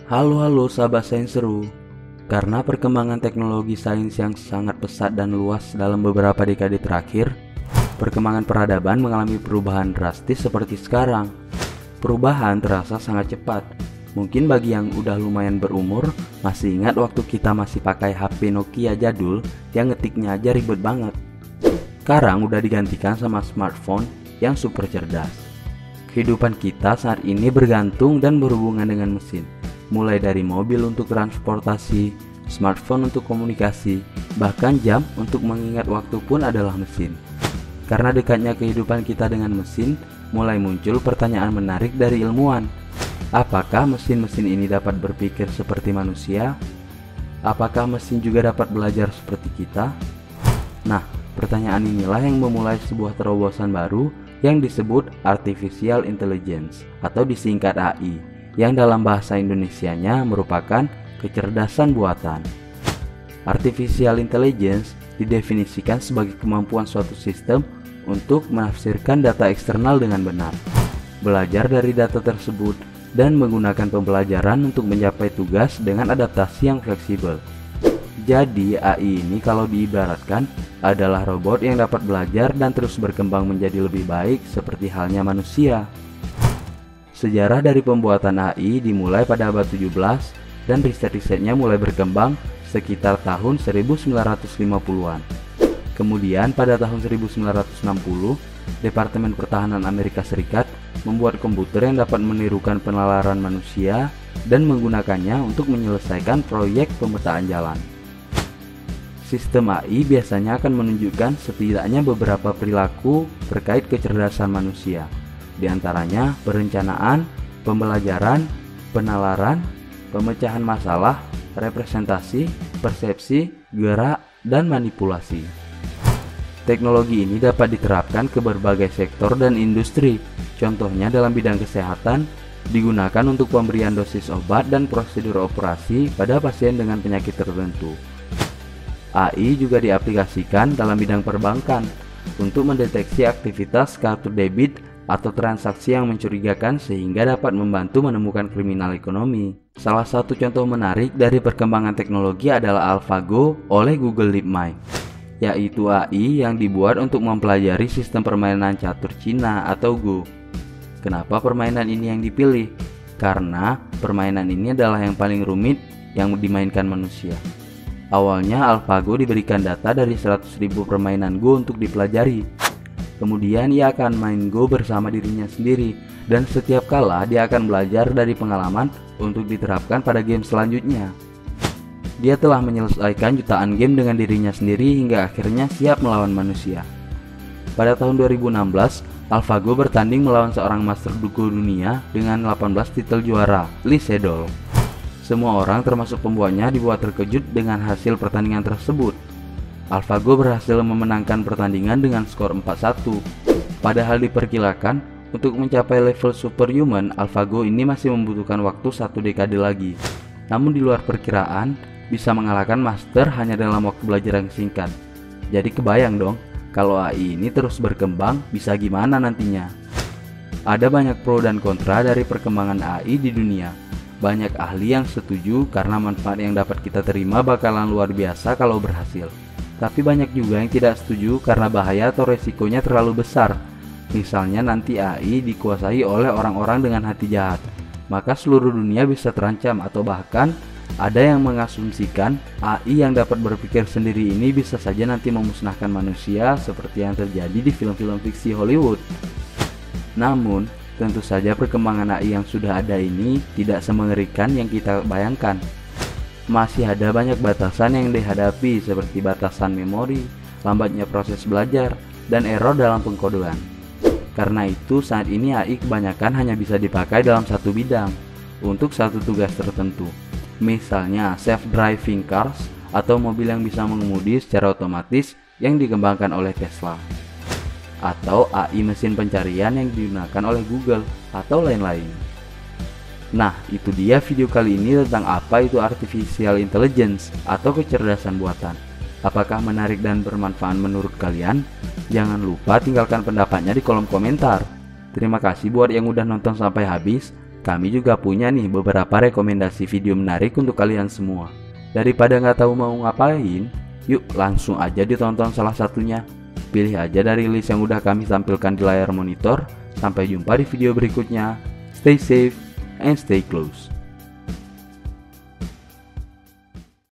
Halo sahabat sains seru. Karena perkembangan teknologi sains yang sangat pesat dan luas dalam beberapa dekade terakhir, perkembangan peradaban mengalami perubahan drastis seperti sekarang. Perubahan terasa sangat cepat. Mungkin bagi yang udah lumayan berumur masih ingat waktu kita masih pakai HP Nokia jadul yang ngetiknya aja ribet banget. Sekarang udah digantikan sama smartphone yang super cerdas. Kehidupan kita saat ini bergantung dan berhubungan dengan mesin, mulai dari mobil untuk transportasi, smartphone untuk komunikasi, bahkan jam untuk mengingat waktu pun adalah mesin. Karena dekatnya kehidupan kita dengan mesin, mulai muncul pertanyaan menarik dari ilmuwan. Apakah mesin-mesin ini dapat berpikir seperti manusia? Apakah mesin juga dapat belajar seperti kita? Nah, pertanyaan inilah yang memulai sebuah terobosan baru yang disebut Artificial Intelligence atau disingkat AI, yang dalam bahasa Indonesianya merupakan kecerdasan buatan. Artificial Intelligence didefinisikan sebagai kemampuan suatu sistem untuk menafsirkan data eksternal dengan benar, belajar dari data tersebut, dan menggunakan pembelajaran untuk mencapai tugas dengan adaptasi yang fleksibel. Jadi AI ini kalau diibaratkan adalah robot yang dapat belajar dan terus berkembang menjadi lebih baik seperti halnya manusia. Sejarah dari pembuatan AI dimulai pada abad 17 dan riset-risetnya mulai berkembang sekitar tahun 1950-an. Kemudian pada tahun 1960, Departemen Pertahanan Amerika Serikat membuat komputer yang dapat menirukan penalaran manusia dan menggunakannya untuk menyelesaikan proyek pemetaan jalan. Sistem AI biasanya akan menunjukkan setidaknya beberapa perilaku terkait kecerdasan manusia, di antaranya perencanaan, pembelajaran, penalaran, pemecahan masalah, representasi, persepsi, gerak, dan manipulasi. Teknologi ini dapat diterapkan ke berbagai sektor dan industri. Contohnya dalam bidang kesehatan, digunakan untuk pemberian dosis obat dan prosedur operasi pada pasien dengan penyakit tertentu. AI juga diaplikasikan dalam bidang perbankan untuk mendeteksi aktivitas kartu debit atau transaksi yang mencurigakan sehingga dapat membantu menemukan kriminal ekonomi. Salah satu contoh menarik dari perkembangan teknologi adalah AlphaGo oleh Google DeepMind, yaitu AI yang dibuat untuk mempelajari sistem permainan catur Cina atau Go. Kenapa permainan ini yang dipilih? Karena permainan ini adalah yang paling rumit yang dimainkan manusia. Awalnya AlphaGo diberikan data dari 100.000 permainan Go untuk dipelajari. Kemudian ia akan main Go bersama dirinya sendiri, dan setiap kala dia akan belajar dari pengalaman untuk diterapkan pada game selanjutnya. Dia telah menyelesaikan jutaan game dengan dirinya sendiri hingga akhirnya siap melawan manusia. Pada tahun 2016, AlphaGo bertanding melawan seorang master Go dunia dengan 18 titel juara, Lee Sedol. Semua orang termasuk pembuatnya dibuat terkejut dengan hasil pertandingan tersebut. AlphaGo berhasil memenangkan pertandingan dengan skor 4-1. Padahal diperkirakan untuk mencapai level superhuman, AlphaGo ini masih membutuhkan waktu 1 dekade lagi. Namun di luar perkiraan, bisa mengalahkan master hanya dalam waktu belajar yang singkat. Jadi kebayang dong, kalau AI ini terus berkembang, bisa gimana nantinya? Ada banyak pro dan kontra dari perkembangan AI di dunia. Banyak ahli yang setuju karena manfaat yang dapat kita terima bakalan luar biasa kalau berhasil. Tapi banyak juga yang tidak setuju karena bahaya atau resikonya terlalu besar. Misalnya nanti AI dikuasai oleh orang-orang dengan hati jahat, maka seluruh dunia bisa terancam, atau bahkan ada yang mengasumsikan AI yang dapat berpikir sendiri ini bisa saja nanti memusnahkan manusia seperti yang terjadi di film-film fiksi Hollywood. Namun, tentu saja perkembangan AI yang sudah ada ini tidak semengerikan yang kita bayangkan. Masih ada banyak batasan yang dihadapi seperti batasan memori, lambatnya proses belajar, dan error dalam pengkodean. Karena itu saat ini AI kebanyakan hanya bisa dipakai dalam satu bidang, untuk satu tugas tertentu. Misalnya self-driving cars atau mobil yang bisa mengemudi secara otomatis yang dikembangkan oleh Tesla, atau AI mesin pencarian yang digunakan oleh Google, atau lain-lain. Nah, itu dia video kali ini tentang apa itu Artificial Intelligence atau kecerdasan buatan. Apakah menarik dan bermanfaat menurut kalian? Jangan lupa tinggalkan pendapatnya di kolom komentar. Terima kasih buat yang udah nonton sampai habis. kami juga punya nih beberapa rekomendasi video menarik untuk kalian semua. Daripada nggak tahu mau ngapain, yuk langsung aja ditonton salah satunya. Pilih aja dari list yang udah kami tampilkan di layar monitor. Sampai jumpa di video berikutnya. Stay safe and stay close.